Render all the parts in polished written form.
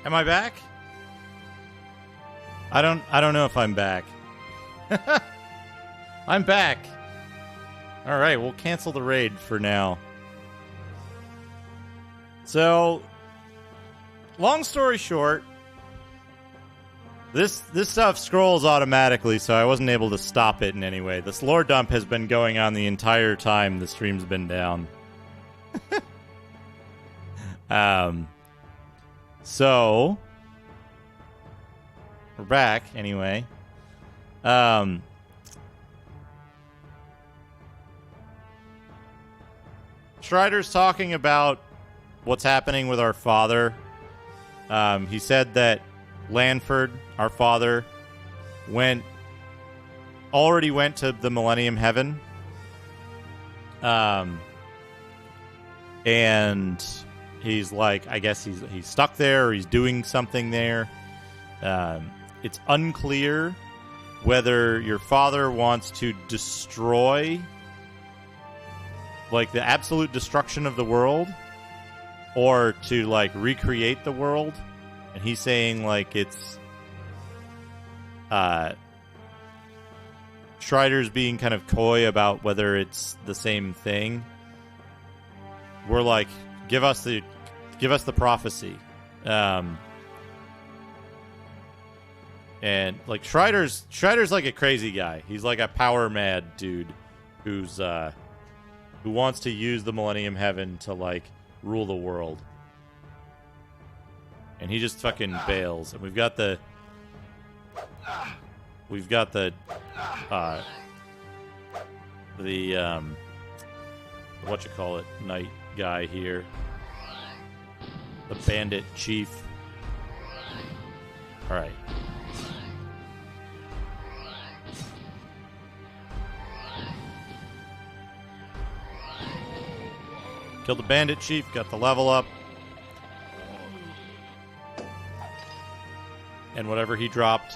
Am I back? I don't know if I'm back. I'm back. All right, we'll cancel the raid for now. So, long story short, this stuff scrolls automatically, so I wasn't able to stop it in any way. This lore dump has been going on the entire time the stream's been down. So we're back anyway. Strider's talking about what's happening with our father. He said that Lanford, our father, already went to the Millennium Heaven. And he's like, I guess he's stuck there, or he's doing something there. It's unclear whether your father wants to destroy, like, the absolute destruction of the world, or to, like, recreate the world. And he's saying, like, it's Strider's being kind of coy about whether it's the same thing. We're like, give us the prophecy. And like Strider's like a crazy guy. He's like a power mad dude who wants to use the Millennium Heaven to like rule the world. And he just fucking bails. And we've got the knight guy here. The bandit chief. Alright. Killed the bandit chief, got the level up. And whatever he dropped.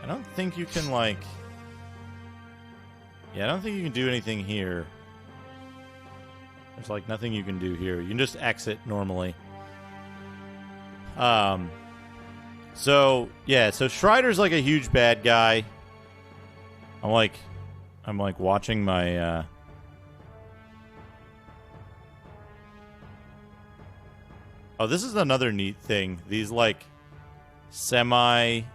I don't think you can, like... Yeah, I don't think you can do anything here. There's, like, nothing you can do here. You can just exit normally. So Strider's, like, a huge bad guy. I'm watching my, Oh, this is another neat thing. These, like, semi-dynamic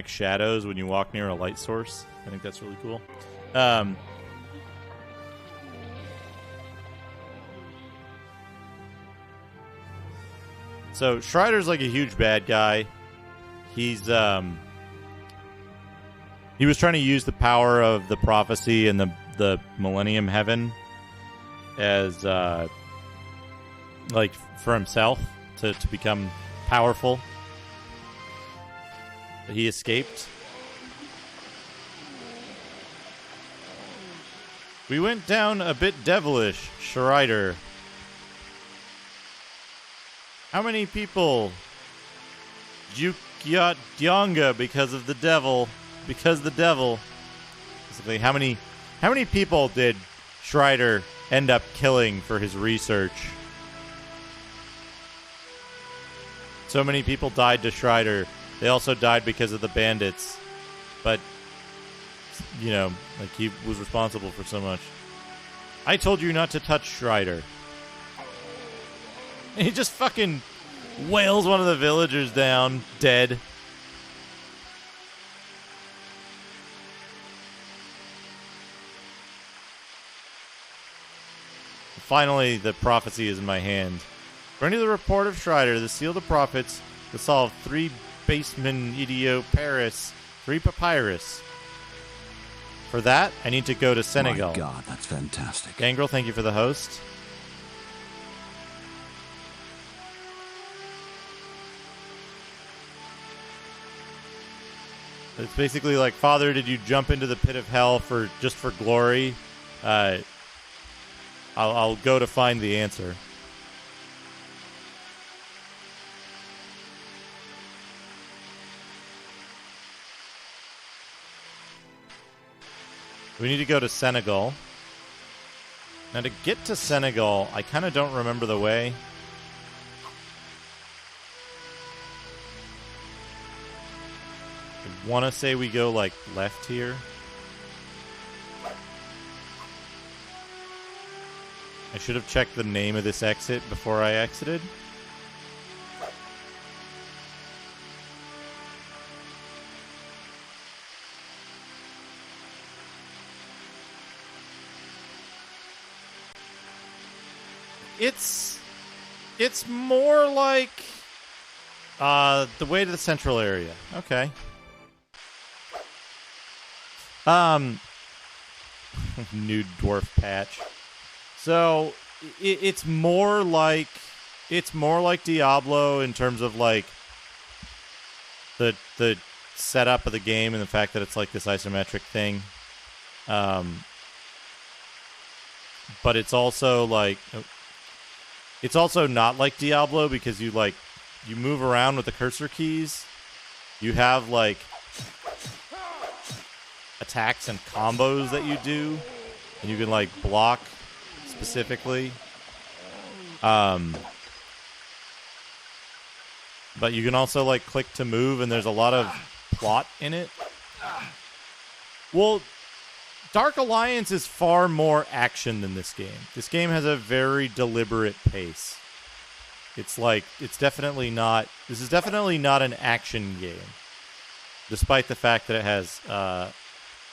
shadows when you walk near a light source. I think that's really cool. So Strider's like a huge bad guy. He was trying to use the power of the prophecy and the Millennium Heaven as like for himself to become powerful. He escaped. We went down a bit devilish, Strider. How many people got Dyonga because of the devil? Because the devil. Basically, how many people did Strider end up killing for his research? So many people died to Strider. They also died because of the bandits. But, you know, like, he was responsible for so much. I told you not to touch Strider. And he just fucking wails one of the villagers down, dead. Finally, the prophecy is in my hand. According to the report of Strider, the seal of the prophets will solve 3 basemen idio Paris, 3 papyrus. For that, I need to go to Senegal. My God, that's fantastic. Gangrel, thank you for the host. It's basically like, Father, did you jump into the pit of hell just for glory? I'll go to find the answer. We need to go to Senegal. Now, to get to Senegal, I kind of don't remember the way. I want to say we go, like, left here. I should have checked the name of this exit before I exited. It's more like the way to the central area. Okay. Nude dwarf patch. So it's more like Diablo in terms of like the setup of the game and the fact that it's like this isometric thing. But it's also like it's also not like Diablo because you move around with the cursor keys. You have like attacks and combos that you do, and you can like block specifically. But you can also like click to move, and there's a lot of plot in it. Well, Dark Alliance is far more action than this game. This game has a very deliberate pace. This is definitely not an action game. Despite the fact that it has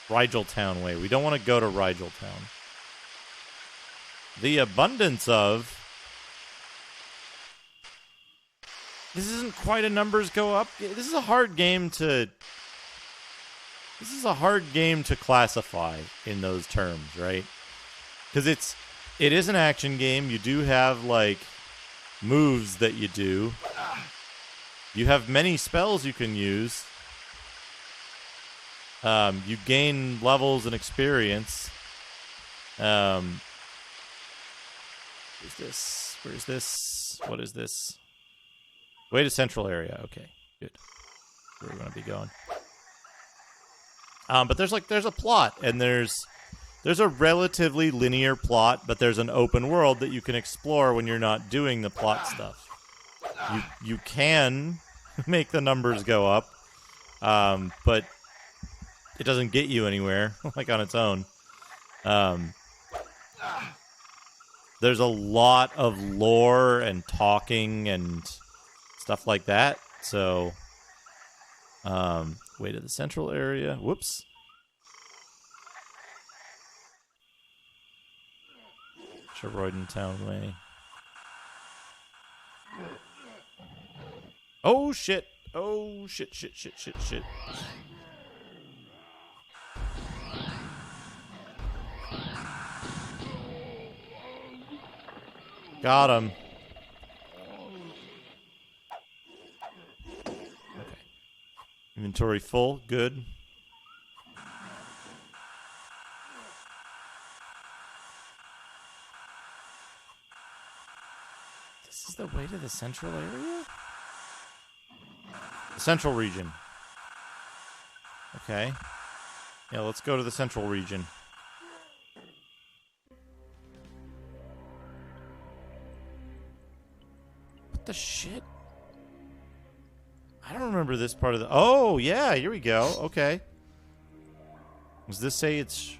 Rigel Town Way. We don't want to go to Rigel Town. The abundance of... This isn't quite a numbers go up. This is a hard game to classify in those terms, right? Because it is an action game. You do have like moves that you do. You have many spells you can use. You gain levels and experience. Where's this? Where's this? What is this? Way to central area. Okay, good. Where we're going to be going. But there's a plot, and there's a relatively linear plot, but there's an open world that you can explore when you're not doing the plot stuff. You can make the numbers go up, but it doesn't get you anywhere, like on its own. There's a lot of lore and talking and stuff like that, so... way to the central area. Whoops. Royden Town Way. Oh, shit. Oh, shit. Got him. Okay. Inventory full. Good. This is the way to the central area? The central region. Okay. Yeah, let's go to the central region. What the shit? I don't remember this part of the... Oh, yeah, here we go. Okay. Does this say it's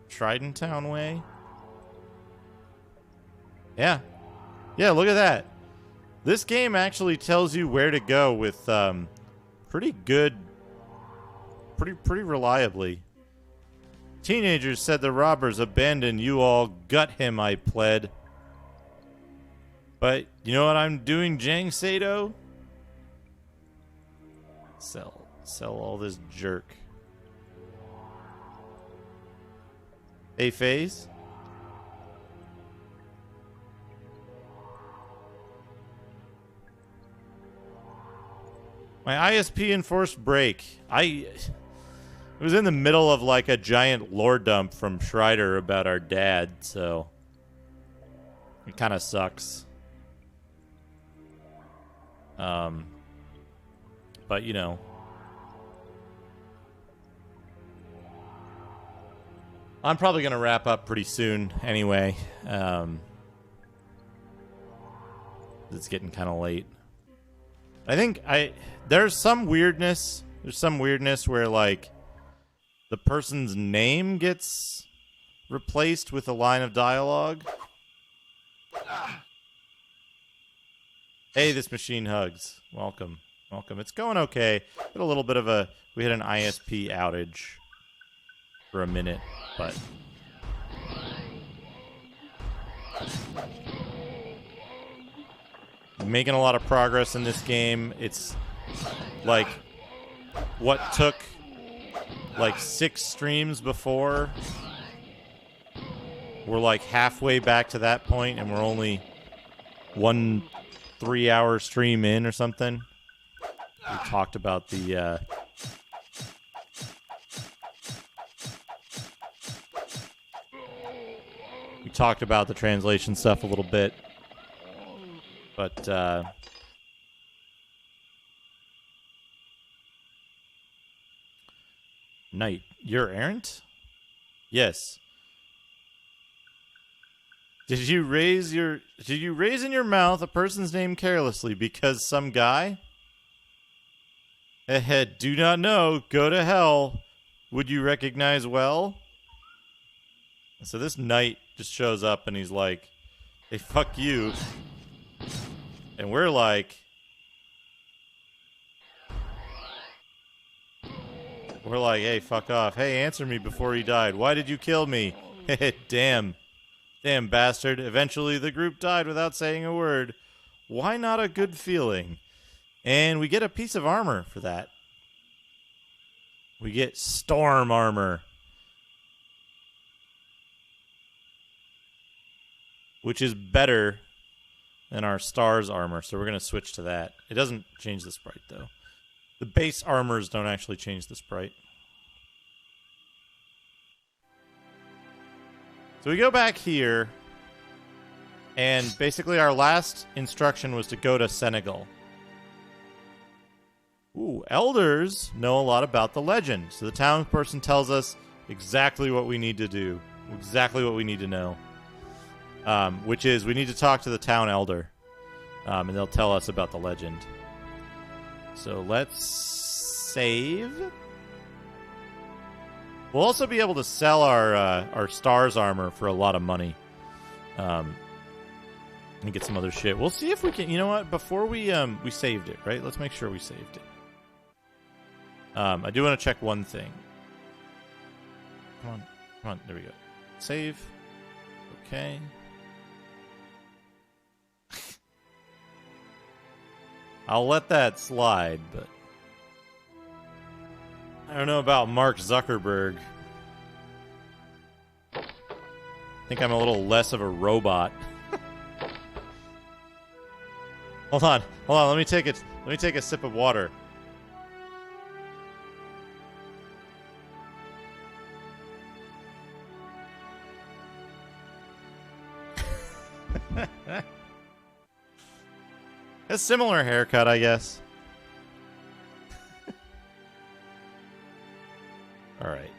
Trident Town Way? Yeah. Yeah, look at that. This game actually tells you where to go with pretty reliably. Teenagers said the robbers abandoned you all. Gut him, I pled. But you know what I'm doing, Jang Sato? Sell all this jerk. Hey, FaZe? My ISP enforced break. It was in the middle of like a giant lore dump from Schreider about our dad, so it kind of sucks. But you know. I'm probably going to wrap up pretty soon anyway. It's getting kind of late. I think there's some weirdness. There's some weirdness where, like, the person's name gets replaced with a line of dialogue. Hey, this machine hugs. Welcome. Welcome. It's going okay. Had a little bit of a... We had an ISP outage for a minute, but... Making a lot of progress in this game. It's like what took like 6 streams before. We're like halfway back to that point, and we're only 1 3-hour stream in or something. We talked about the translation stuff a little bit. But, Knight, you're errant? Yes. Did you raise in your mouth a person's name carelessly because some guy? Do not know. Go to hell. Would you recognize well? So this knight just shows up and he's like, hey, fuck you. And we're like... hey, fuck off. Hey, answer me before he died. Why did you kill me? Damn. Damn bastard. Eventually the group died without saying a word. Why not a good feeling? And we get a piece of armor for that. We get storm armor. Which is better than our stars armor, so we're going to switch to that. It doesn't change the sprite, though. The base armors don't actually change the sprite. So we go back here, and basically our last instruction was to go to Senegal. Ooh, elders know a lot about the legend, so the townsperson tells us exactly what we need to do, exactly what we need to know. Which is, we need to talk to the town elder, and they'll tell us about the legend. So let's save. We'll also be able to sell our stars armor for a lot of money, and get some other shit. We'll see if we can. You know what? Before we saved it, right? Let's make sure we saved it. I do want to check one thing. Come on. There we go. Save. Okay. I'll let that slide, but I don't know about Mark Zuckerberg. I think I'm a little less of a robot. Hold on. Let me take a sip of water. A similar haircut, I guess. All right.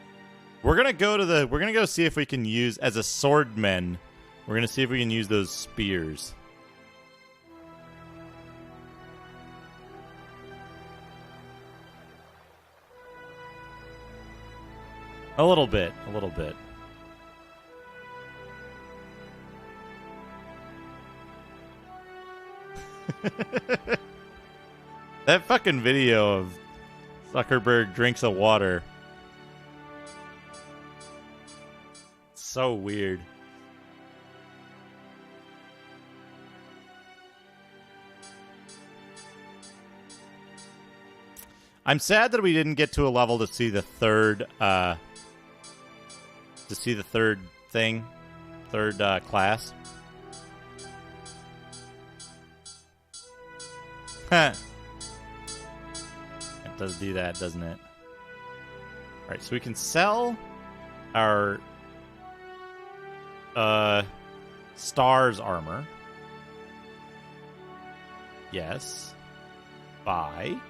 We're going to go see if we can use, as a swordman, we're going to see if we can use those spears. A little bit. That fucking video of Zuckerberg drinks of water. So weird. I'm sad that we didn't get to a level to see the third class. Huh. It does do that, doesn't it? Alright, so we can sell our stars armor. Yes. Buy.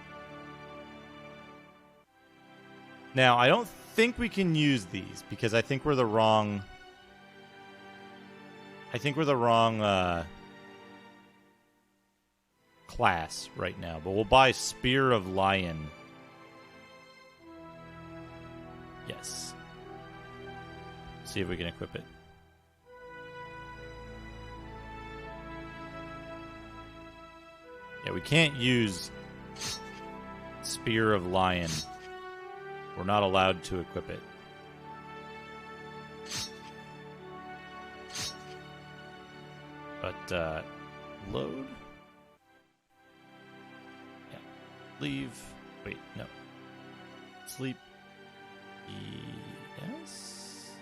Now, I don't think we can use these because I think we're the wrong. Class right now, but we'll buy Spear of Lion. Yes. See if we can equip it. Yeah, we can't use Spear of Lion. We're not allowed to equip it. But, load? Yeah. Leave. Wait, no. Sleep. Yes?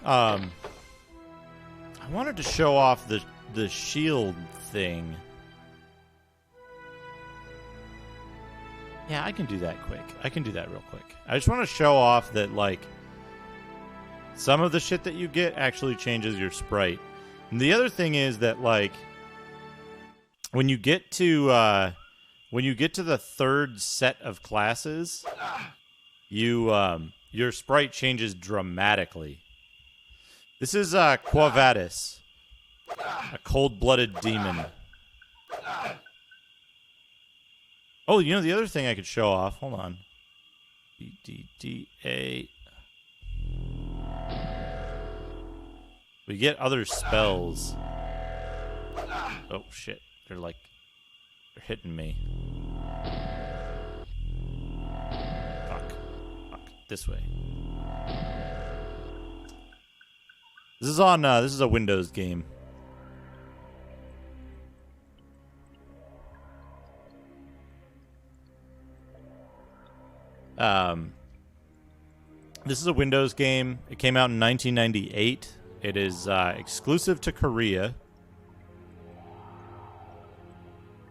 I wanted to show off the shield thing. Yeah, I can do that quick. I can do that real quick. I just want to show off that, like, some of the shit that you get actually changes your sprite. And the other thing is that, like, when you get to the third set of classes, your sprite changes dramatically. This is Quo Vadis, a cold-blooded demon. Oh, you know the other thing I could show off. Hold on. DDDA. We get other spells. Oh shit! They're hitting me. Fuck. This way. This is on. This is a Windows game. This is a Windows game. It came out in 1998. It is exclusive to Korea.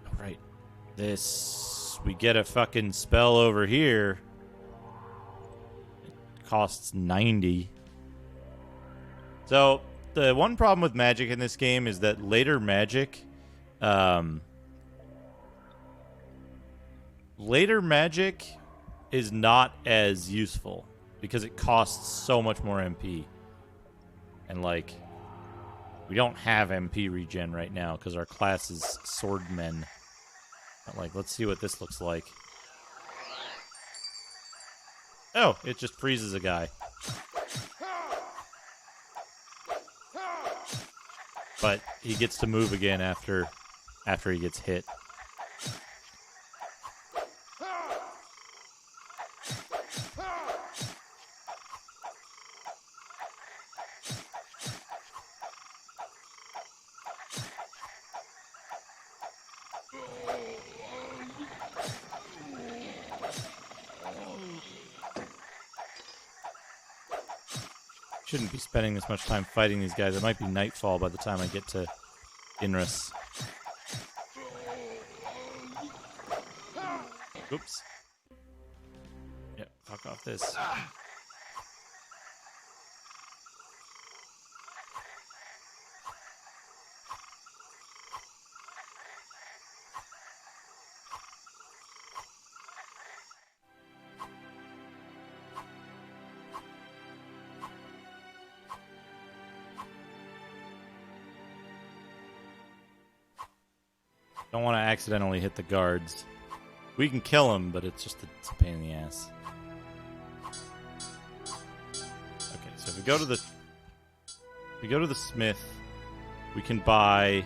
All right. We get a fucking spell over here. It costs 90. So, the one problem with magic in this game is that later magic is not as useful because it costs so much more MP. And, like, we don't have MP regen right now because our class is swordmen. But, like, let's see what this looks like. Oh, it just freezes a guy. But he gets to move again after he gets hit. Shouldn't be spending this much time fighting these guys. It might be nightfall by the time I get to Inrus. Oops. Yep, fuck off this. Don't want to accidentally hit the guards. We can kill them, but it's just it's a pain in the ass. Okay, so if we go to the smith, we can buy.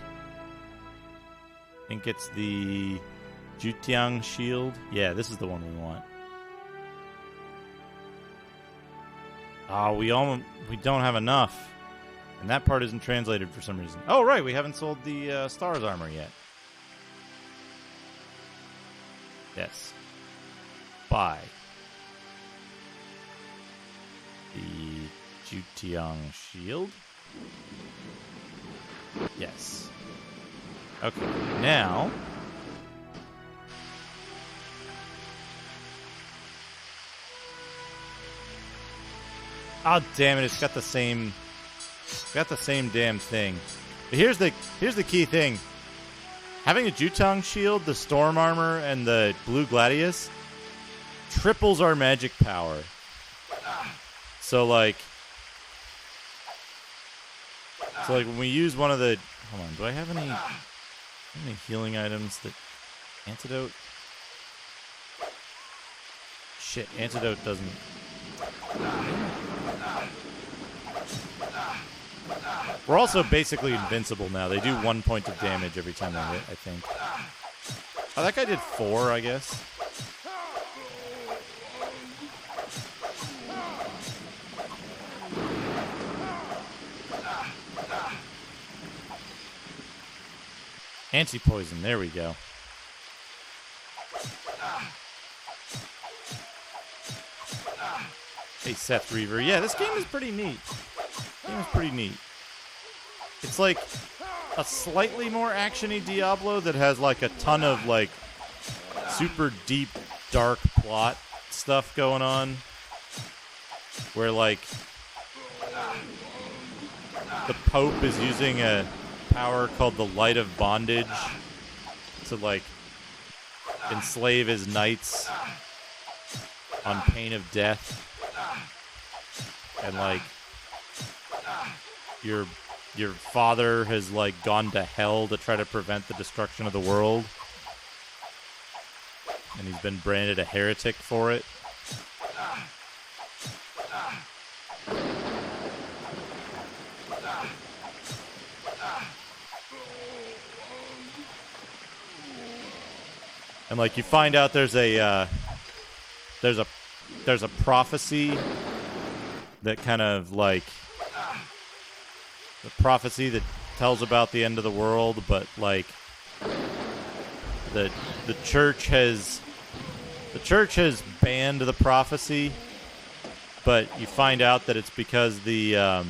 I think it's the Jutiang shield. Yeah, this is the one we want. Oh, we don't have enough, and that part isn't translated for some reason. Oh, right, we haven't sold the Stars armor yet. Yes. Buy the Jutiang shield. Yes. Okay, now oh damn it, it's got the same damn thing. But here's the key thing. Having a Jutong shield, the Storm Armor, and the Blue Gladius triples our magic power. So, like, when we use one of the... Hold on, do I have any healing items that... Antidote? Shit, Antidote doesn't... We're also basically invincible now. They do 1 point of damage every time they hit, I think. Oh, that guy did 4, I guess. Anti-poison, there we go. Hey, Seth Reaver. Yeah, this game is pretty neat. It's like a slightly more action-y Diablo that has like a ton of like super deep, dark plot stuff going on. Where like the Pope is using a power called the Light of Bondage to like enslave his knights on pain of death. And like your father has like gone to hell to try to prevent the destruction of the world. And he's been branded a heretic for it. And like you find out there's a prophecy that kind of like the prophecy that tells about the end of the world, but like the church has banned the prophecy, but you find out that it's because the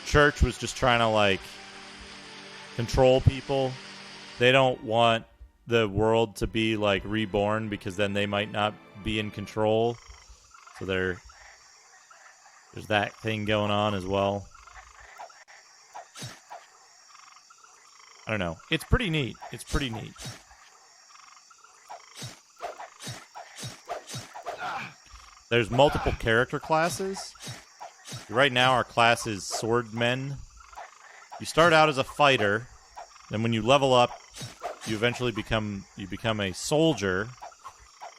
church was just trying to like control people. They don't want the world to be like reborn because then they might not be in control. So there's that thing going on as well. I don't know. It's pretty neat. There's multiple character classes. Right now our class is Swordmen. You start out as a fighter, then when you level up, you eventually become a soldier.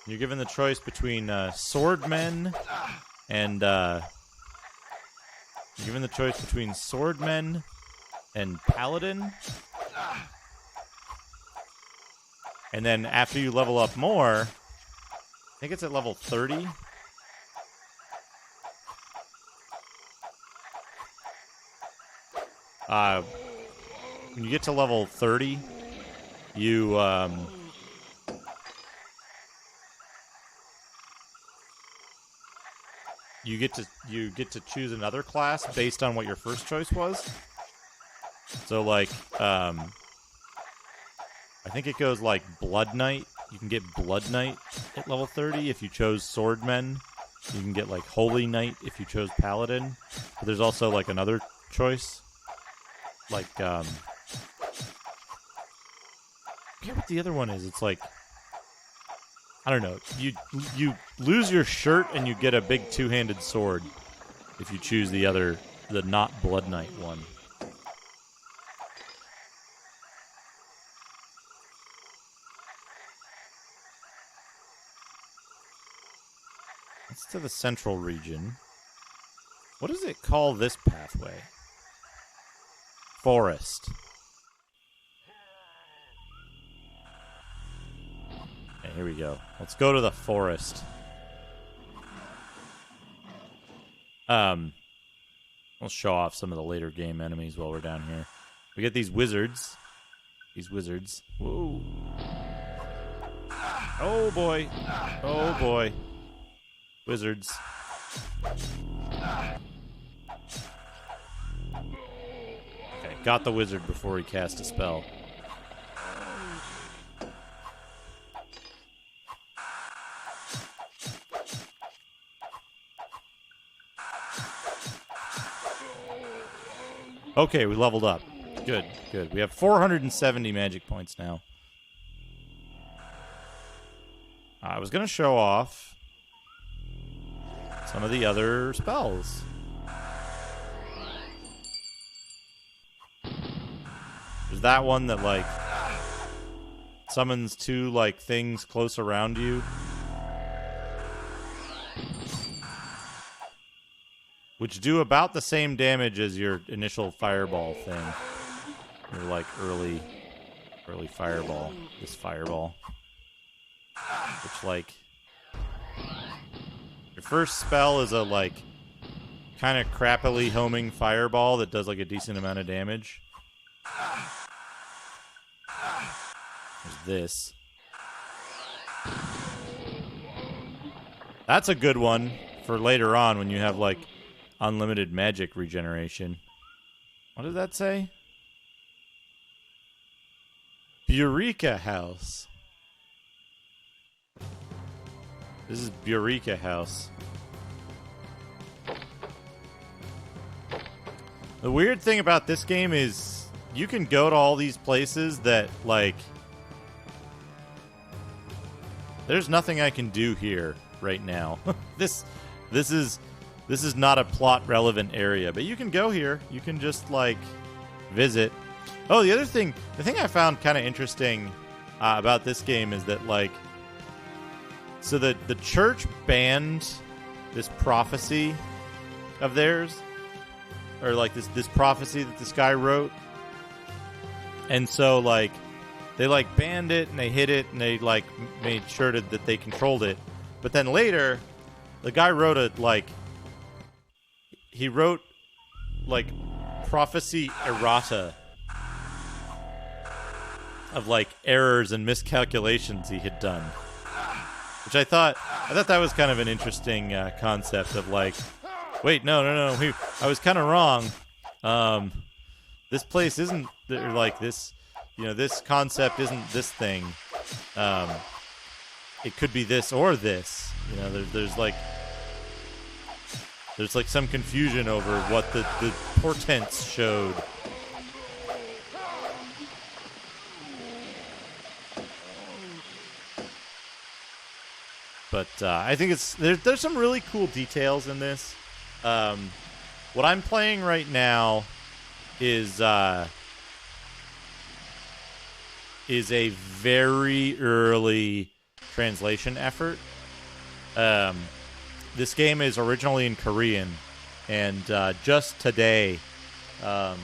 You're given the choice between swordmen and paladin. And then after you level up more, I think it's at level 30. When you get to level 30, you get to choose another class based on what your first choice was. So like I think it goes like Blood Knight. You can get Blood Knight at level 30 if you chose Swordmen. You can get like Holy Knight if you chose Paladin. But there's also like another choice. Like I forget what the other one is. It's like, I don't know. You lose your shirt and you get a big two-handed sword if you choose the not Blood Knight one. It's to the central region. What does it call this pathway? Forest. Okay, here we go. Let's go to the forest. We'll show off some of the later game enemies while we're down here. We get these wizards. Whoa. Oh boy. Wizards. Okay, got the wizard before he cast a spell. Okay, we leveled up. Good, good. We have 470 magic points now. I was going to show off some of the other spells. There's that one that, like, summons two, like, things close around you. Which do about the same damage as your initial fireball thing. Your, like, early fireball. This fireball. Which, like... Your first spell is a, like, kind of crappily homing fireball that does, like, a decent amount of damage. There's this. That's a good one for later on when you have, like, unlimited magic regeneration. What did that say? Britra House. This is Britra House. The weird thing about this game is you can go to all these places that, like, there's nothing I can do here right now. This is not a plot relevant area, but you can go here. You can just, like, visit. Oh, the thing I found kind of interesting about this game is that, like, so the church banned this prophecy of theirs, or, like, this prophecy that this guy wrote, and so, like, they, like, banned it and they hid it and they, like, made sure that they controlled it. But then later, the guy wrote he wrote, like, prophecy errata of, like, errors and miscalculations he had done. Which I thought that was kind of an interesting concept of, like, wait, no, I was kind of wrong. This place isn't, like, this, you know, this concept isn't this thing. It could be this or this. You know, there's like some confusion over what the portents showed. But I think there's some really cool details in this. What I'm playing right now is a very early translation effort. This game is originally in Korean, and just today, I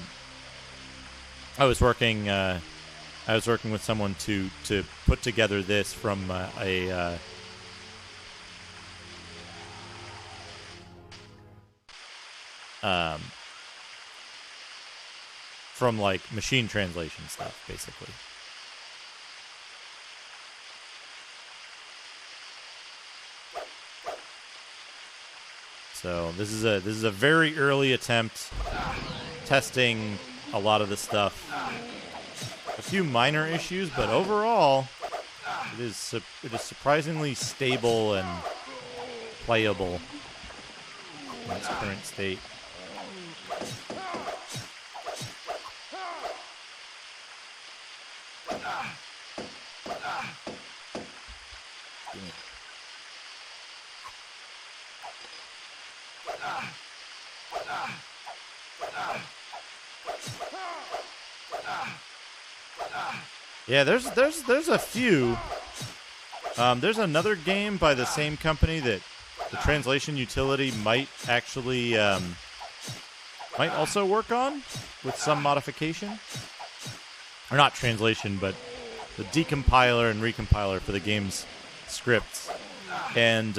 was working with someone to put together this from from, like, machine translation stuff, basically. So this is a very early attempt, testing a lot of the stuff. A few minor issues, but overall, it is surprisingly stable and playable in its current state. Yeah, there's a few. There's another game by the same company that the translation utility might actually might also work on with some modification. Or not translation, but the decompiler and recompiler for the game's scripts. And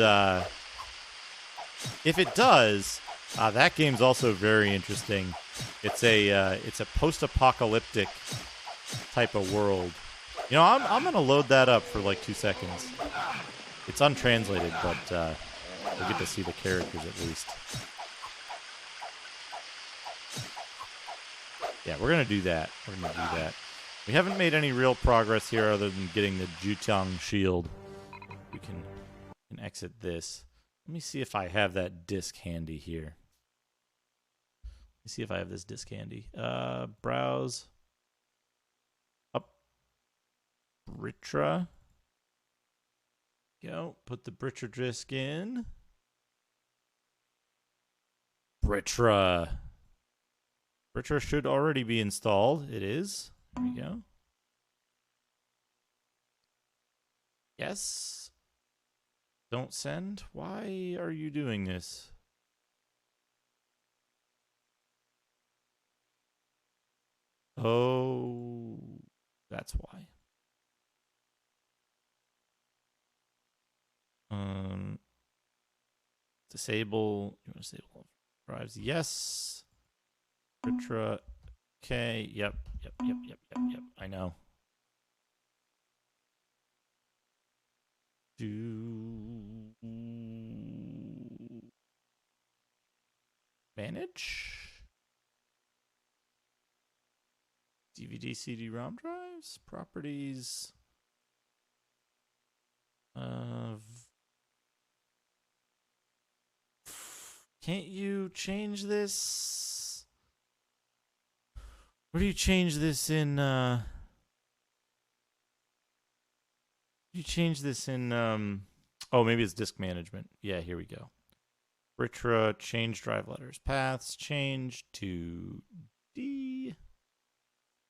if it does, that game's also very interesting. It's a post-apocalyptic type of world. You know, I'm gonna load that up for like 2 seconds. It's untranslated, but we'll get to see the characters at least. Yeah, we're gonna do that. We haven't made any real progress here other than getting the Jutong shield. We can exit this. Let me see if I have that disc handy here. Let me see if I have this disc handy. Browse. Britra. Go. Put the Britra disc in. Britra. Britra should already be installed. It is. There we go. Yes. Don't send. Why are you doing this? Oh, that's why. Disable. You want to disable drives? Yes. Britra. Okay. Yep. I know. Manage. DVD, CD-ROM drives, properties. Can't you change this? Where do you change this in? You change this in? Oh, maybe it's disk management. Yeah, here we go. Britra, change drive letters, paths, change to D.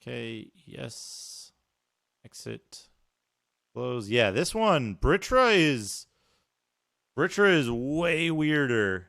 Okay, yes. Exit. Close. Yeah, this one. Britra is way weirder.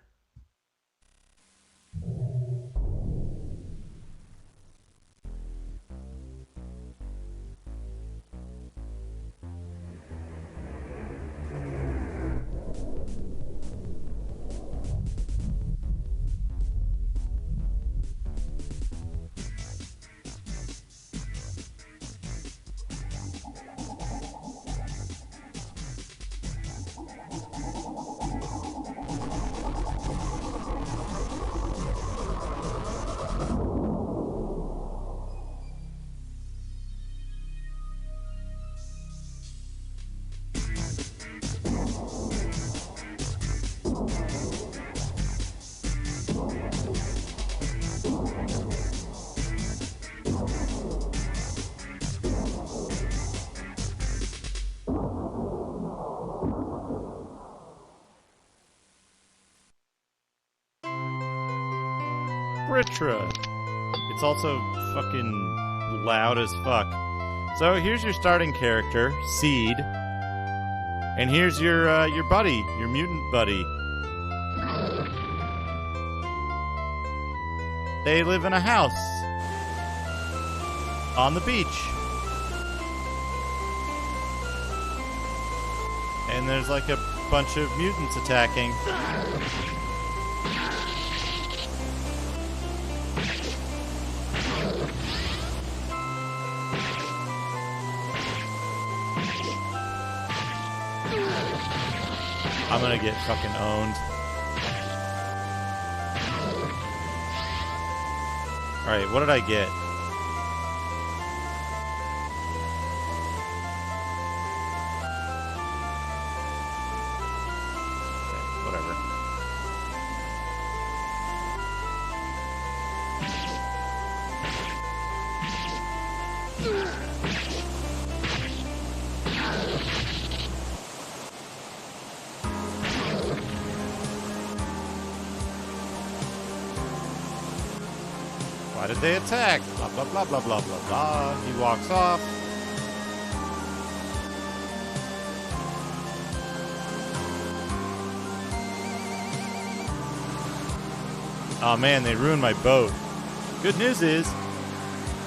Britra. It's also fucking loud as fuck. So here's your starting character, Seed, and here's your buddy, your mutant buddy. They live in a house on the beach, and there's like a bunch of mutants attacking. I'm gonna get fucking owned. Alright, what did I get? Okay, whatever. Why did they attack? Blah, blah, blah, blah, blah, blah, blah. He walks off. Oh man, they ruined my boat. Good news is,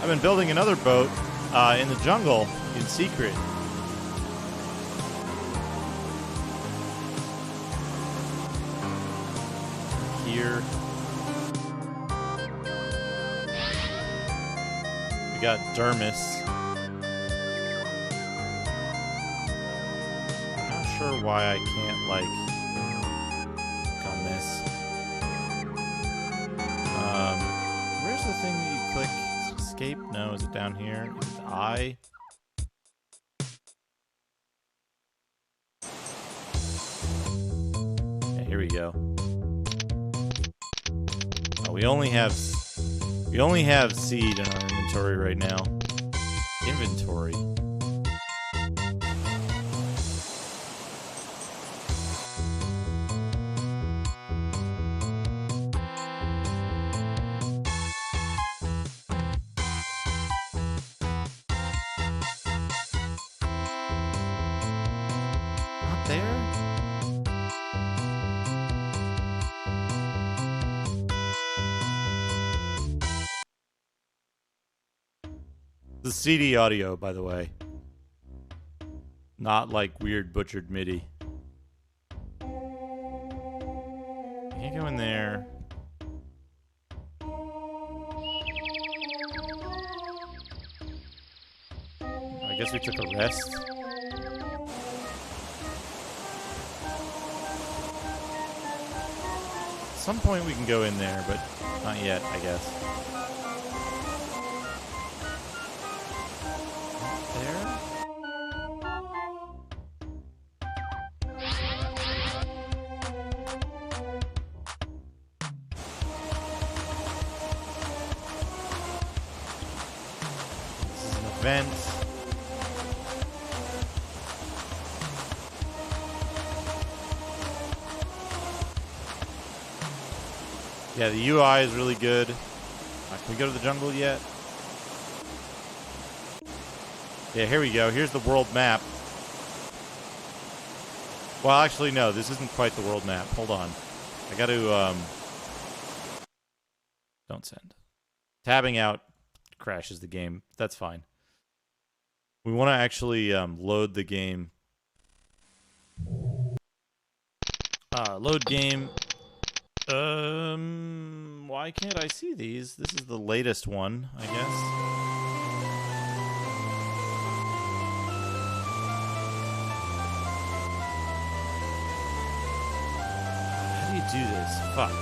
I've been building another boat in the jungle in secret. Here. We got Dermis. I'm not sure why I can't, like, click on this. Where's the thing that you click? Is it escape? No, is it down here? Is it I? Yeah, here we go. Oh, we only have seed in our inventory right now. Inventory. there? The CD audio, by the way. Not like weird butchered MIDI. Can't go in there. I guess we took a rest. At some point we can go in there, but not yet, I guess. There? This is an event. Yeah, the UI is really good. Can we go to the jungle yet? Yeah, here we go. Here's the world map. Well, actually, no. This isn't quite the world map. Hold on. I got to, Don't send. Tabbing out crashes the game. That's fine. We want to actually load the game. Load game. Why can't I see these? This is the latest one, I guess. How do you do this? Fuck.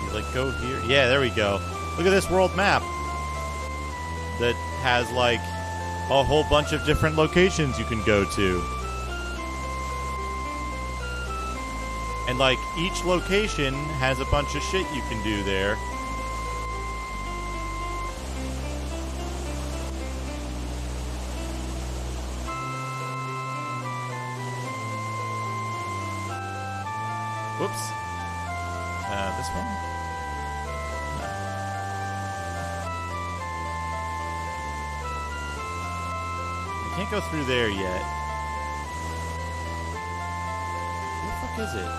You like go here? Yeah, there we go. Look at this world map that has like a whole bunch of different locations you can go to. And, like, each location has a bunch of shit you can do there. Whoops. This one? No. I can't go through there yet. Where the fuck is it?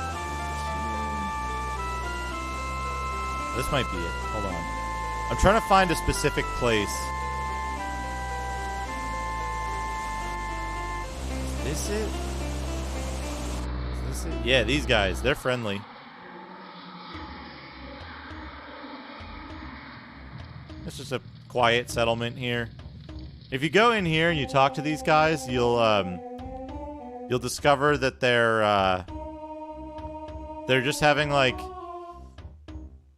This might be it. Hold on. I'm trying to find a specific place. Is this it? Is this it? Yeah, these guys. They're friendly. It's just a quiet settlement here. If you go in here and you talk to these guys, you'll discover that they're just having like...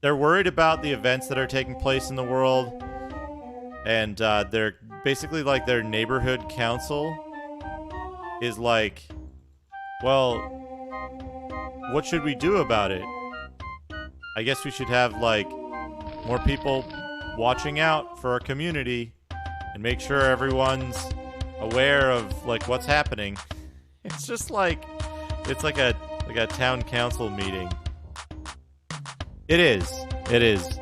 They're worried about the events that are taking place in the world, and they're basically like their neighborhood council is like, well, what should we do about it? I guess we should have like more people watching out for our community and make sure everyone's aware of like what's happening. It's just like it's like a town council meeting. It is. It is.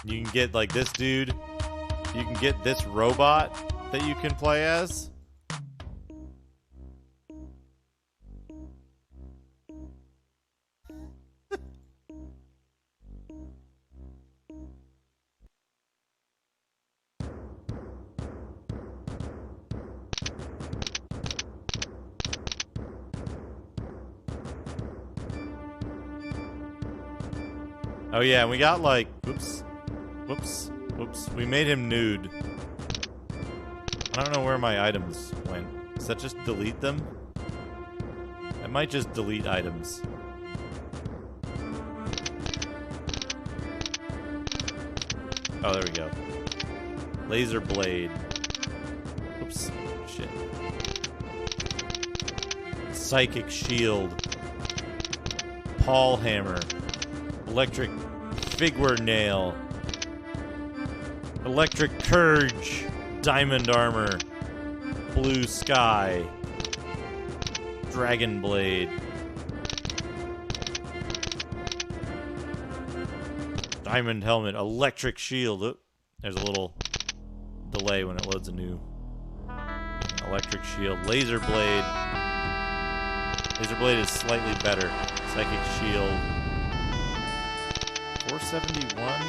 You can get, like, this dude. You can get this robot that you can play as. Oh yeah, we got like, whoops, we made him nude. I don't know where my items went. Does that just delete them? I might just delete items. Oh, there we go. Laser blade. Oops, shit. Psychic shield. Paul hammer. Electric figure nail. Electric courage. Diamond armor. Blue sky. Dragon blade. Diamond helmet. Electric shield. Oop, there's a little delay when it loads a new Electric shield. Laser blade. Laser blade is slightly better. Psychic shield. 471.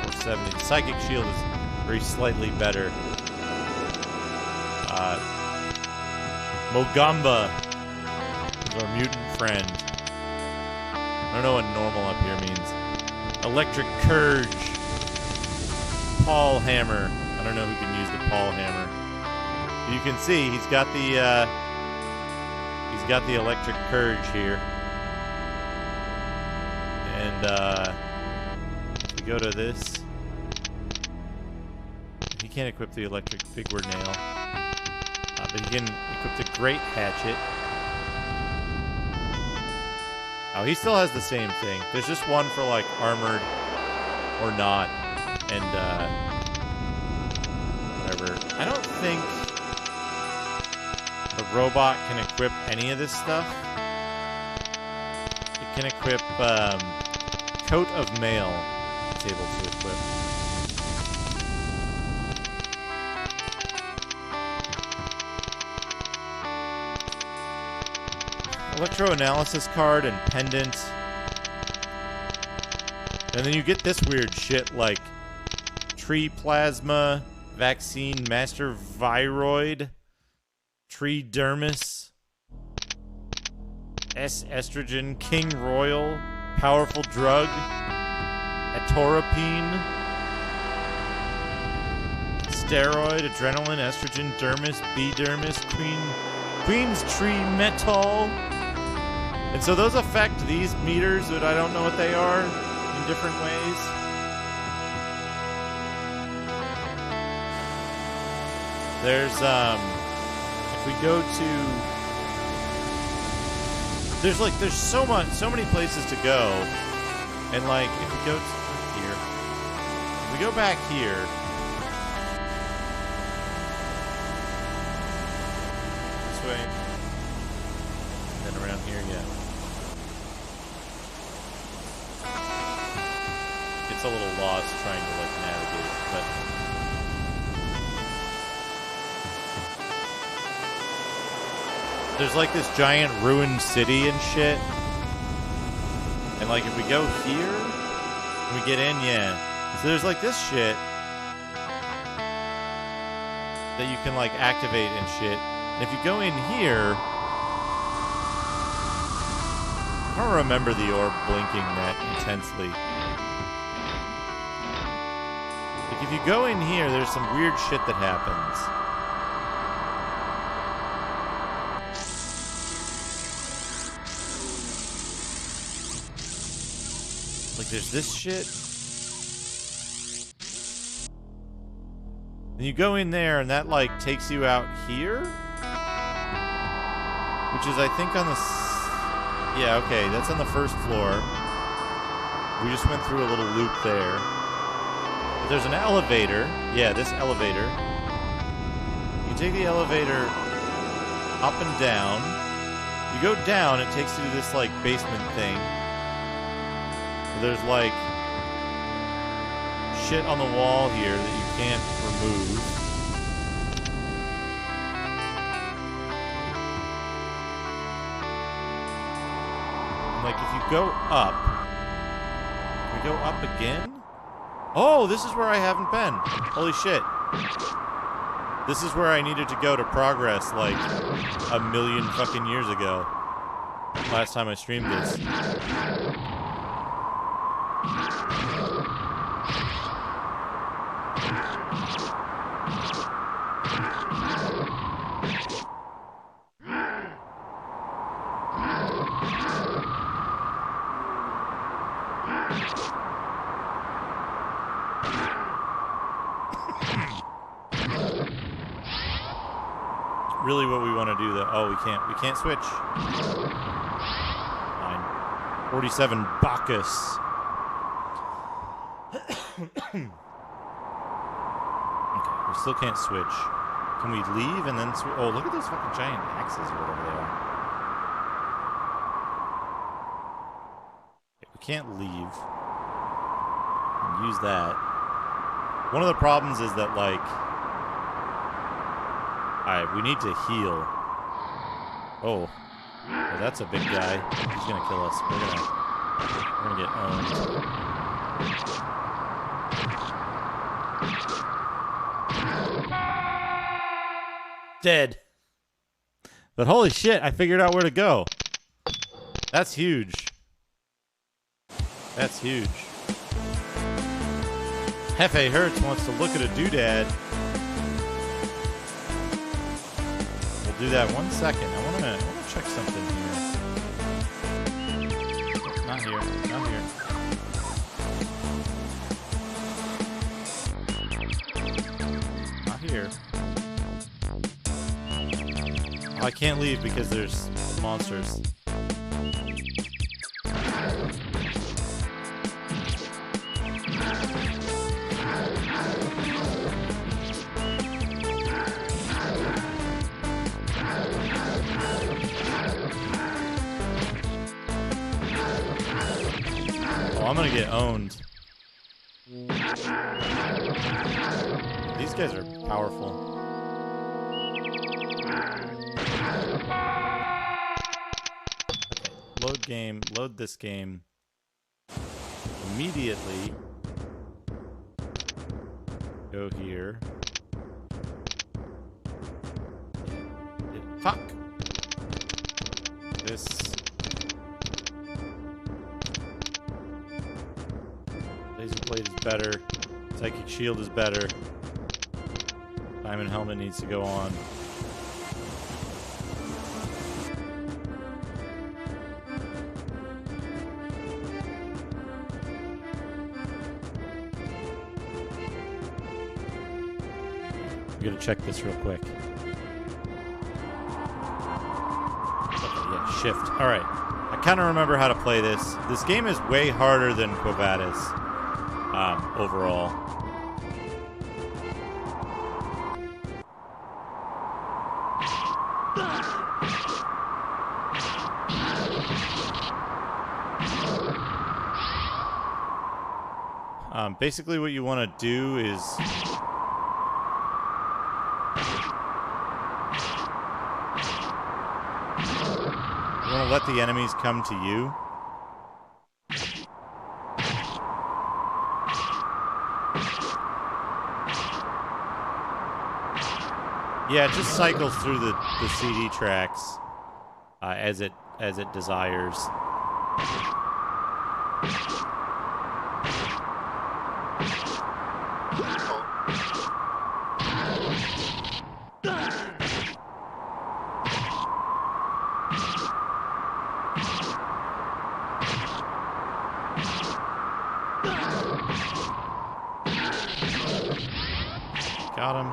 470. Psychic shield is very slightly better. Mogamba is our mutant friend. I don't know what normal up here means. Electric Courage. Paul Hammer. I don't know who can use the Paul Hammer. You can see he's got the Electric Courage here. And if we go to this, he can't equip the Electric Figure Nail. But he can equip the Great Hatchet. Oh, he still has the same thing. There's just one for, like, armored or not. And, whatever. I don't think the robot can equip any of this stuff. It can equip, Coat of Mail. It's able to equip. Electro-analysis card and pendant. And then you get this weird shit like tree plasma, vaccine, master viroid, tree dermis, estrogen, king royal, powerful drug, atorapine, steroid, adrenaline, estrogen, dermis, B dermis, queen's tree metal. And so those affect these meters, but I don't know what they are in different ways. There's, if we go to, there's so many places to go. And like, if we go to here, if we go back here, this way, and then around here again. It's a little lost trying to like navigate, but there's like this giant ruined city and shit. And like if we go here, we get in, yeah. So there's like this shit that you can like activate and shit. And if you go in here, I don't remember the orb blinking that intensely. Like if you go in here, there's some weird shit that happens. Like there's this shit. And you go in there and that like takes you out here. Which is I think on the... Yeah, okay, that's on the first floor. We just went through a little loop there. But there's an elevator. Yeah, this elevator. You take the elevator up and down. You go down, it takes you to this like basement thing. There's like shit on the wall here that you can't remove. And like if you go up, can we go up again? Oh, this is where I haven't been. Holy shit. This is where I needed to go to progress like a million fucking years ago. Last time I streamed this. Really what we want to do though. Oh, we can't switch. Fine. 47 Bacchus. Okay, we still can't switch. Can we leave and then switch? Oh, look at those fucking giant axes or whatever they are. Okay, we can't leave. Use that. One of the problems is that, like, alright, we need to heal. Oh, well, that's a big guy. He's gonna kill us. We're gonna get owned. Dead. But holy shit, I figured out where to go. That's huge. That's huge. Hefe Hertz wants to look at a doodad. We'll do that 1 second. I wanna check something here. Not here. Not here. Not here. Oh, I can't leave because there's monsters. I'm gonna get owned. These guys are powerful. Load game. Load this game. Immediately. Go here. Fuck. This. Laser blade is better. Psychic shield is better. Diamond helmet needs to go on. I'm gonna check this real quick. Okay, yeah, shift. Alright. I kind of remember how to play this. This game is way harder than Quo Vadis. Overall. Basically what you want to do is you want to let the enemies come to you. Yeah, it just cycles through the CD tracks as it desires. Got him.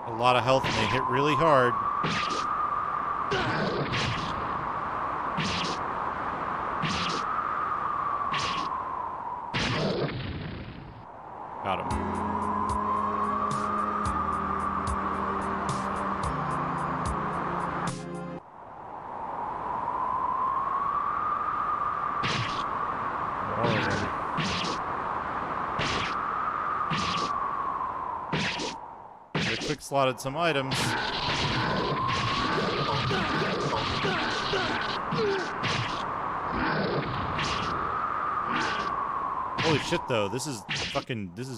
A lot of health and they hit really hard. Got him. Quick slotted some items. Holy shit, though. This is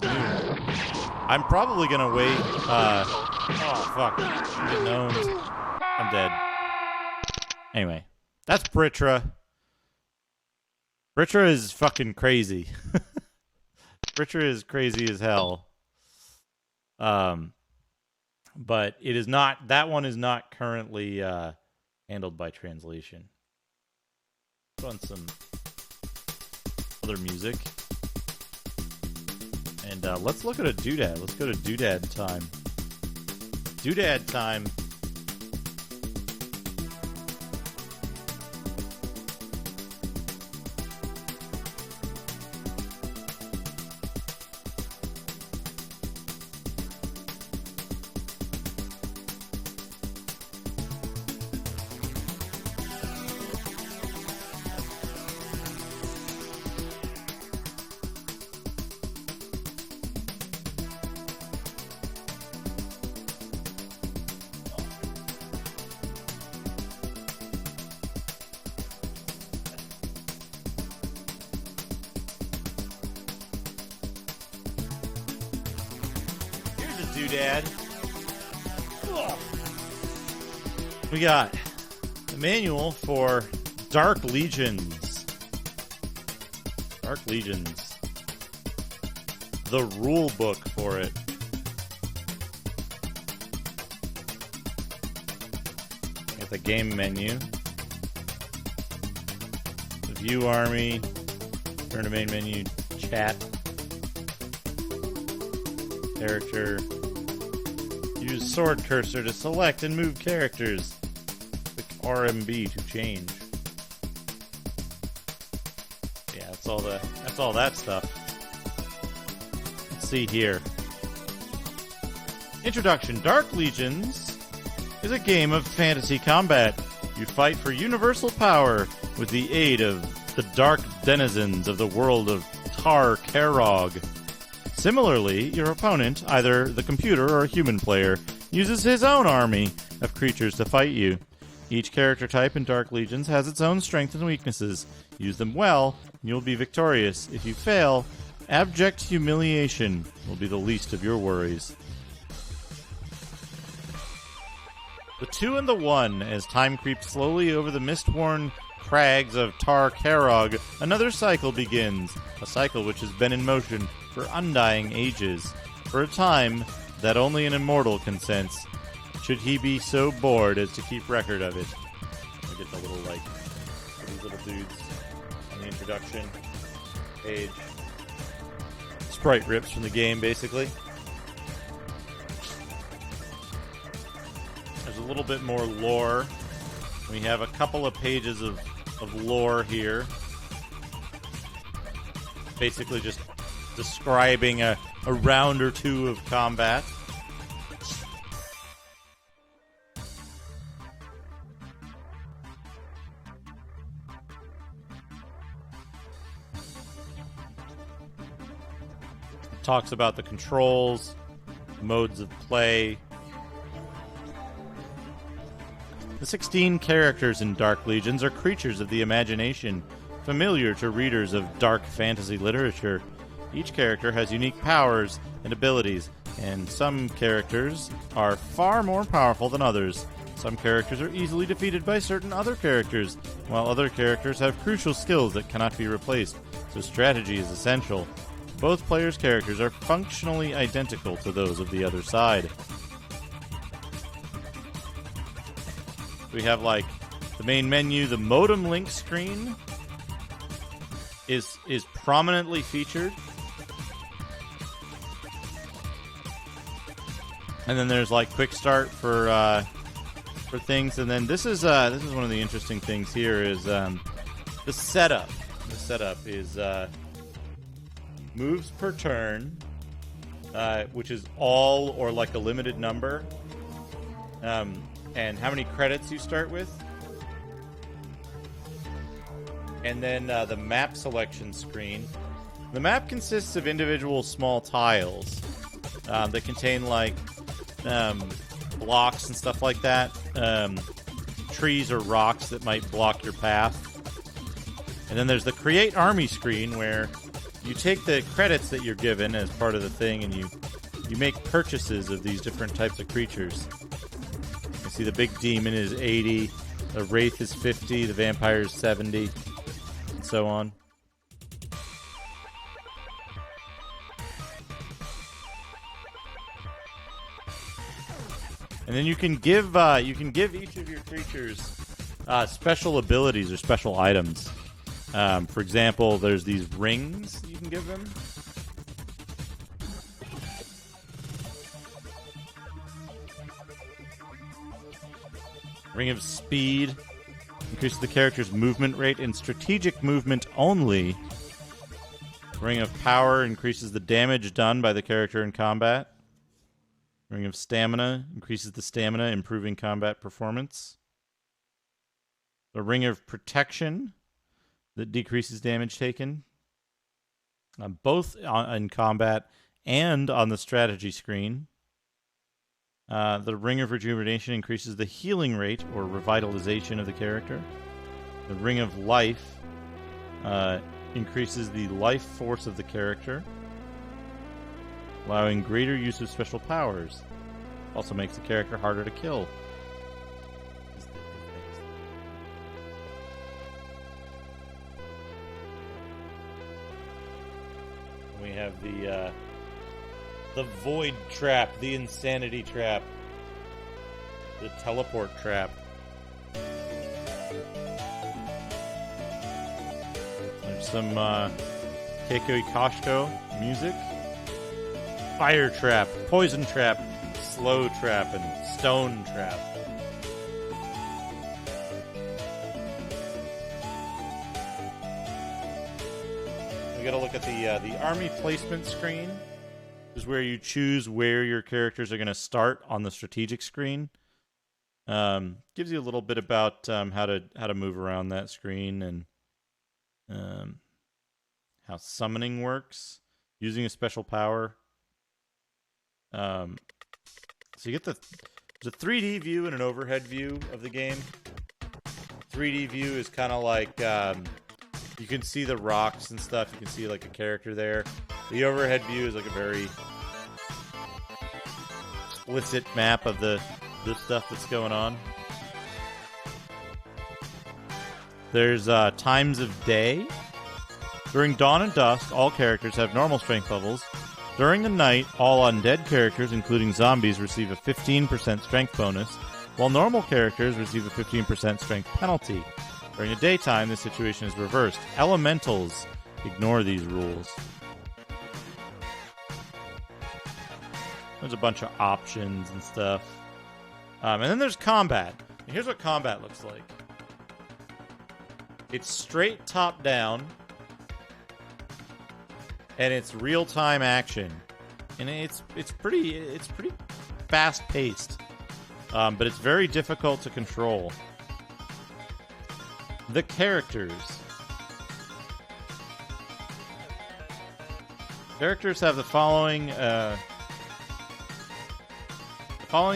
new. I'm probably gonna wait, oh, fuck. I'm getting owned. I'm dead. Anyway. That's Britra. Britra is fucking crazy. Britra is crazy as hell. But it is not, that one is not currently handled by translation. Put on some other music. And let's look at a doodad. Let's go to doodad time. Doodad time. Doodad. We got the manual for Dark Legions. Dark Legions. The rule book for it. Got the game menu. The view army. Turn to main menu. Chat. Character. Use sword cursor to select and move characters. Click RMB to change. Yeah, that's all that stuff. Let's see here. Introduction. Dark Legions is a game of fantasy combat. You fight for universal power with the aid of the dark denizens of the world of Tar Karog. Similarly, your opponent, either the computer or a human player, uses his own army of creatures to fight you. Each character type in Dark Legions has its own strengths and weaknesses. Use them well, and you'll be victorious. If you fail, abject humiliation will be the least of your worries. The 2 and the 1, as time creeps slowly over the mist-worn crags of Tar Karog, another cycle begins, a cycle which has been in motion for undying ages, for a time that only an immortal can sense, should he be so bored as to keep record of it. I get the little, these little dudes on the introduction page. Sprite rips from the game, basically. There's a little bit more lore. We have a couple of pages of lore here. Basically just describing a round or two of combat. Talks about the controls, modes of play. The 16 characters in Dark Legions are creatures of the imagination, familiar to readers of dark fantasy literature. Each character has unique powers and abilities, and some characters are far more powerful than others. Some characters are easily defeated by certain other characters, while other characters have crucial skills that cannot be replaced, so strategy is essential. Both players' characters are functionally identical to those of the other side. We have, the main menu. The modem link screen is prominently featured. And then there's quick start for things, and then this is one of the interesting things here is the setup. The setup is moves per turn, which is all or a limited number, and how many credits you start with, and then the map selection screen. The map consists of individual small tiles that contain blocks and stuff like that, trees or rocks that might block your path. And then there's the Create Army screen, where you take the credits that you're given as part of the thing, and you make purchases of these different types of creatures. You see the big demon is 80, the wraith is 50, the vampire is 70, and so on. And then you can give each of your creatures special abilities or special items. For example, there's these rings you can give them. Ring of Speed increases the character's movement rate in strategic movement only. Ring of Power increases the damage done by the character in combat. Ring of Stamina increases the stamina, improving combat performance. The Ring of Protection that decreases damage taken. Both in combat and on the strategy screen. The Ring of Rejuvenation increases the healing rate or revitalization of the character. The Ring of Life increases the life force of the character, allowing greater use of special powers. Also makes the character harder to kill. We have the Void Trap, the Insanity Trap, the Teleport Trap. There's some Keiko Ikoshiko music. Fire Trap, Poison Trap, Slow Trap, and Stone Trap. We gotta look at the army placement screen. This is where you choose where your characters are going to start on the strategic screen. Gives you a little bit about how to move around that screen and how summoning works using a special power. So you get there's a 3D view and an overhead view of the game. 3D view is kind of like you can see the rocks and stuff. You can see like a character there. The overhead view is like a very explicit map of the stuff that's going on. There's times of day. During dawn and dusk, all characters have normal strength levels. During the night, all undead characters, including zombies, receive a 15% strength bonus, while normal characters receive a 15% strength penalty. During the daytime, the situation is reversed. Elementals ignore these rules. There's a bunch of options and stuff. And then there's combat. And here's what combat looks like. It's straight top down. And it's real-time action. And it's pretty fast paced. But it's very difficult to control. The characters. Characters have the following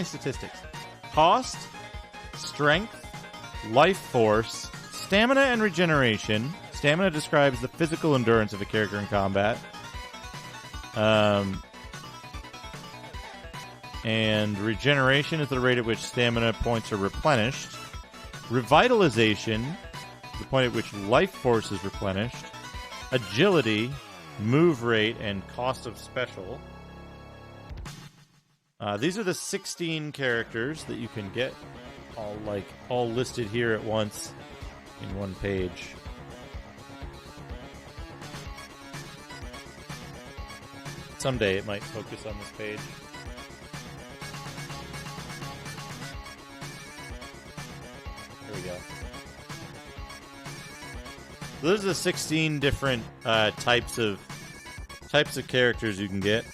statistics: cost, strength, life force, stamina, and regeneration. Stamina describes the physical endurance of a character in combat. And regeneration is the rate at which stamina points are replenished. Revitalization is the point at which life force is replenished. Agility, move rate, and cost of special. These are the 16 characters that you can get, all listed here at once in one page. Someday it might focus on this page. Here we go. So those are the 16 different types of characters you can get.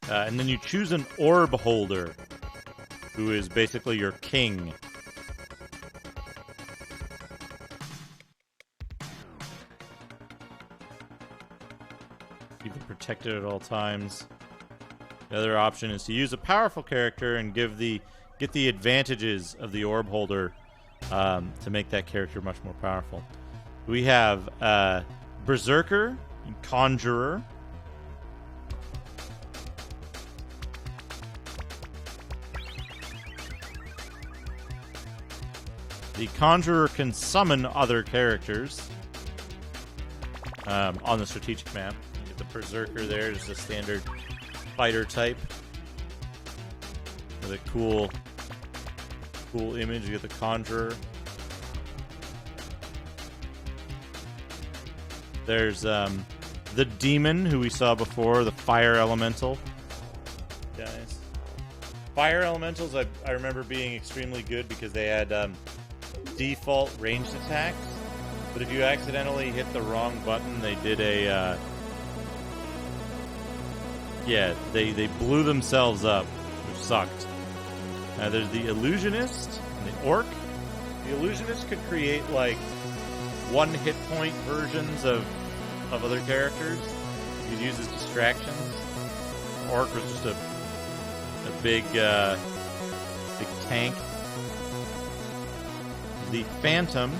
And then you choose an orb holder, who is basically your king. Keep it protected at all times. The other option is to use a powerful character and get the advantages of the orb holder to make that character much more powerful. We have Berserker and Conjurer. The Conjurer can summon other characters on the strategic map. You get the Berserker there, just a standard fighter type with a cool cool image. You get the Conjurer. There's the Demon, who we saw before, the Fire Elemental. Guys. Fire Elementals, I remember being extremely good because they had default ranged attacks. But if you accidentally hit the wrong button, they did a... they blew themselves up, which sucked. There's the Illusionist and the Orc. The Illusionist could create, like, one hit point versions of other characters. You could use as distractions. Orc was just a big tank. The Phantom.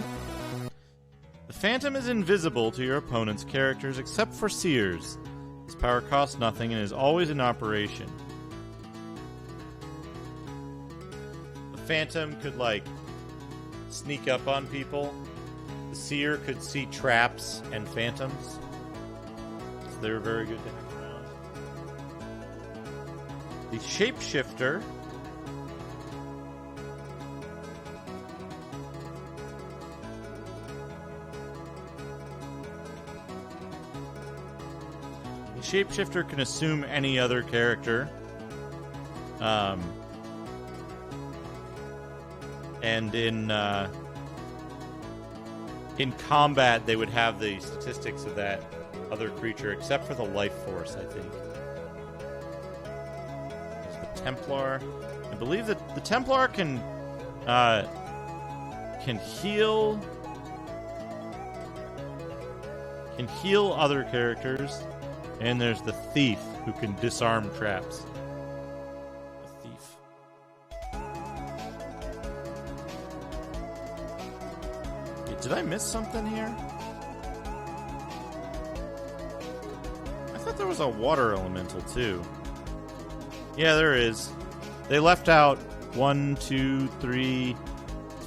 The Phantom is invisible to your opponent's characters except for Seers. His power costs nothing and is always in operation. The Phantom could, like, sneak up on people. The Seer could see traps and phantoms. So they were very good to have around. The Shapeshifter. The Shapeshifter can assume any other character. And in combat, they would have the statistics of that other creature, except for the life force, I think. There's the Templar. I believe that the Templar can heal other characters, and there's the Thief, who can disarm traps. The Thief. Did I miss something here? I thought there was a water elemental too. Yeah, there is. They left out 1, 2, 3,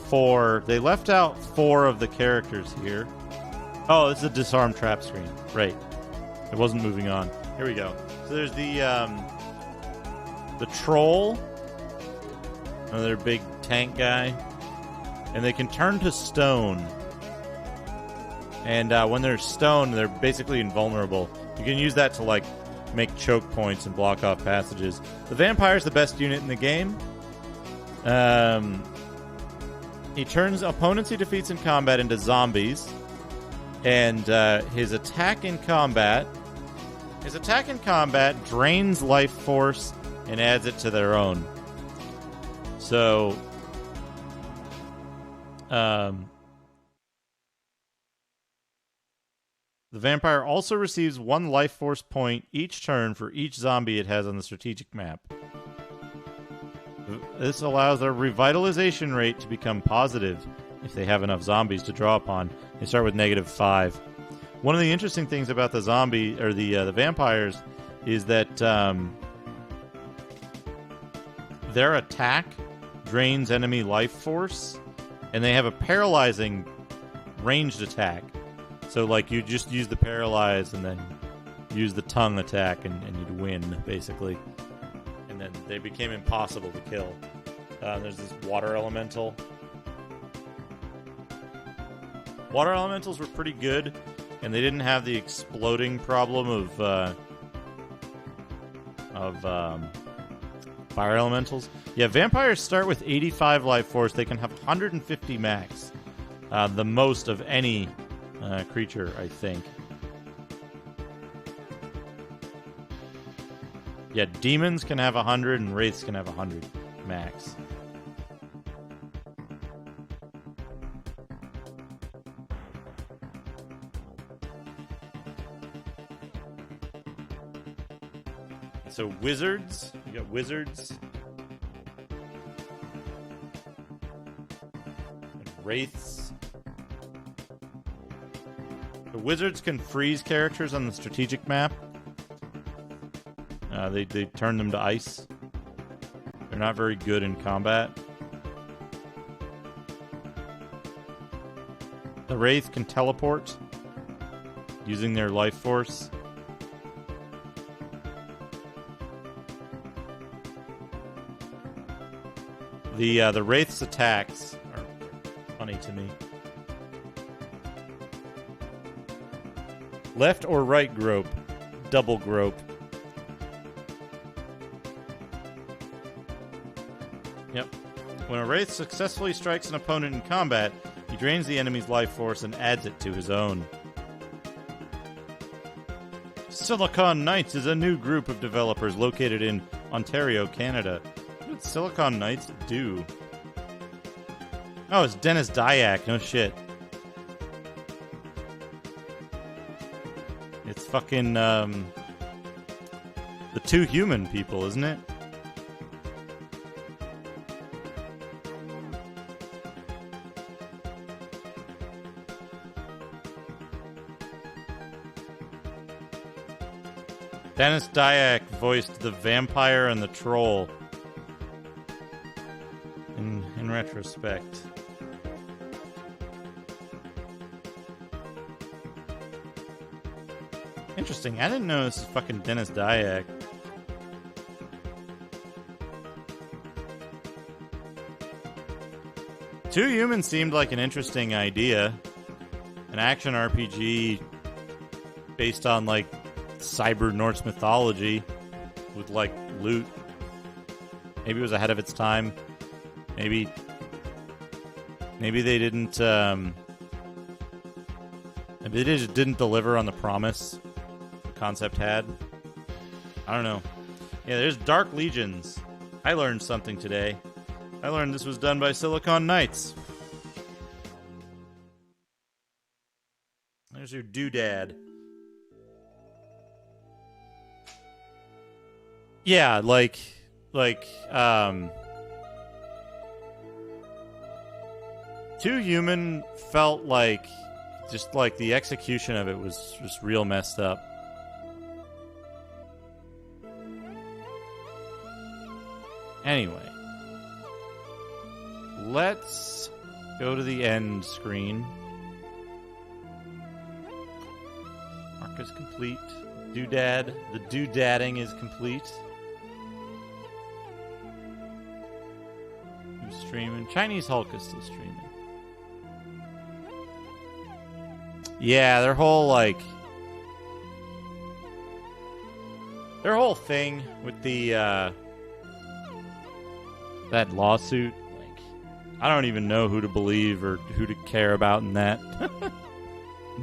4. They left out 4 of the characters here. Oh, this is a disarm trap screen. Right. It wasn't moving on. Here we go. So there's the Troll. Another big tank guy. And they can turn to stone. And when they're stone, they're basically invulnerable. You can use that to, like, make choke points and block off passages. The Vampire's the best unit in the game. He turns opponents he defeats in combat into zombies. And his attack in combat drains life force and adds it to their own. So, the Vampire also receives 1 life force point each turn for each zombie it has on the strategic map. This allows their revitalization rate to become positive if they have enough zombies to draw upon. They start with -5. One of the interesting things about the the vampires is that their attack drains enemy life force, and they have a paralyzing ranged attack. So, like, you just use the paralyze and then use the tongue attack and you'd win, basically. And then they became impossible to kill. There's this water elemental. Water elementals were pretty good, and they didn't have the exploding problem of fire elementals. Yeah, vampires start with 85 life force. They can have 150 max. The most of any creature, I think. Yeah, demons can have 100 and wraiths can have 100 max. So wizards, you got wizards. And wraiths. The wizards can freeze characters on the strategic map. They turn them to ice. They're not very good in combat. The wraith can teleport using their life force. The Wraith's attacks are funny to me. Left or right grope? Double grope. Yep. When a Wraith successfully strikes an opponent in combat, he drains the enemy's life force and adds it to his own. Silicon Knights is a new group of developers located in Ontario, Canada. What did Silicon Knights do? Oh, it's Dennis Dyack. No shit. It's fucking, the two human people, isn't it? Dennis Dyack voiced the vampire and the troll. In retrospect. Interesting. I didn't know this is fucking Dennis Dyack. Two Humans seemed like an interesting idea. An action RPG based on, like, cyber Norse mythology with, like, loot. Maybe it was ahead of its time. Maybe they didn't, maybe they just didn't deliver on the promise the concept had. I don't know. Yeah, there's Dark Legions. I learned something today. I learned this was done by Silicon Knights. There's your doodad. Yeah, like, Two Human felt like, just like the execution of it was just real messed up. Anyway, let's go to the end screen. Mark is complete. Doodad, the doodadding is complete. Who's streaming? Chinese Hulk is still streaming. Yeah, their whole thing with the that lawsuit, like, I don't even know who to believe or who to care about in that.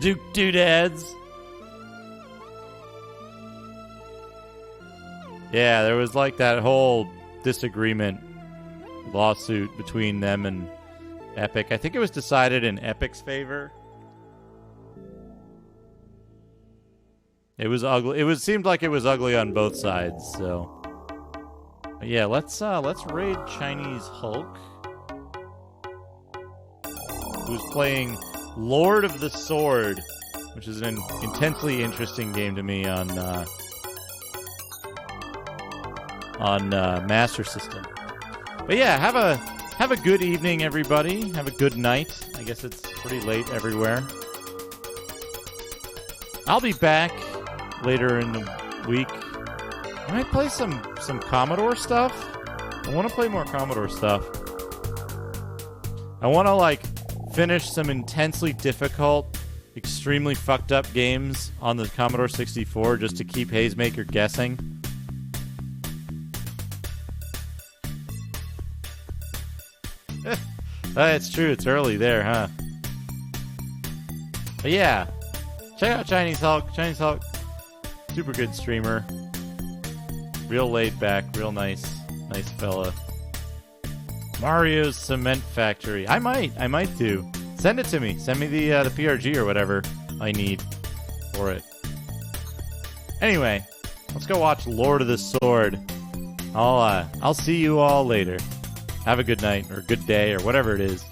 Doodads. Yeah, there was like that whole disagreement lawsuit between them and Epic. I think it was decided in Epic's favor. It was ugly. It seemed like it was ugly on both sides. So, but yeah, let's raid Chinese Hulk, who's playing Lord of the Sword, which is an intensely interesting game to me on Master System. But yeah, have a good evening, everybody. Have a good night. I guess it's pretty late everywhere. I'll be back later in the week. I might play some Commodore stuff. I want to play more Commodore stuff. I want to, like, finish some intensely difficult, extremely fucked up games on the Commodore 64 just to keep Hazemaker guessing. It's true, it's early there, huh? But yeah, check out Chinese Hulk. Chinese Hulk, super good streamer. Real laid back, real nice fella. Mario's Cement Factory. I might do. Send it to me. Send me the PRG or whatever I need for it. Anyway, let's go watch Lord of the Sword. I'll see you all later. Have a good night, or good day, or whatever it is.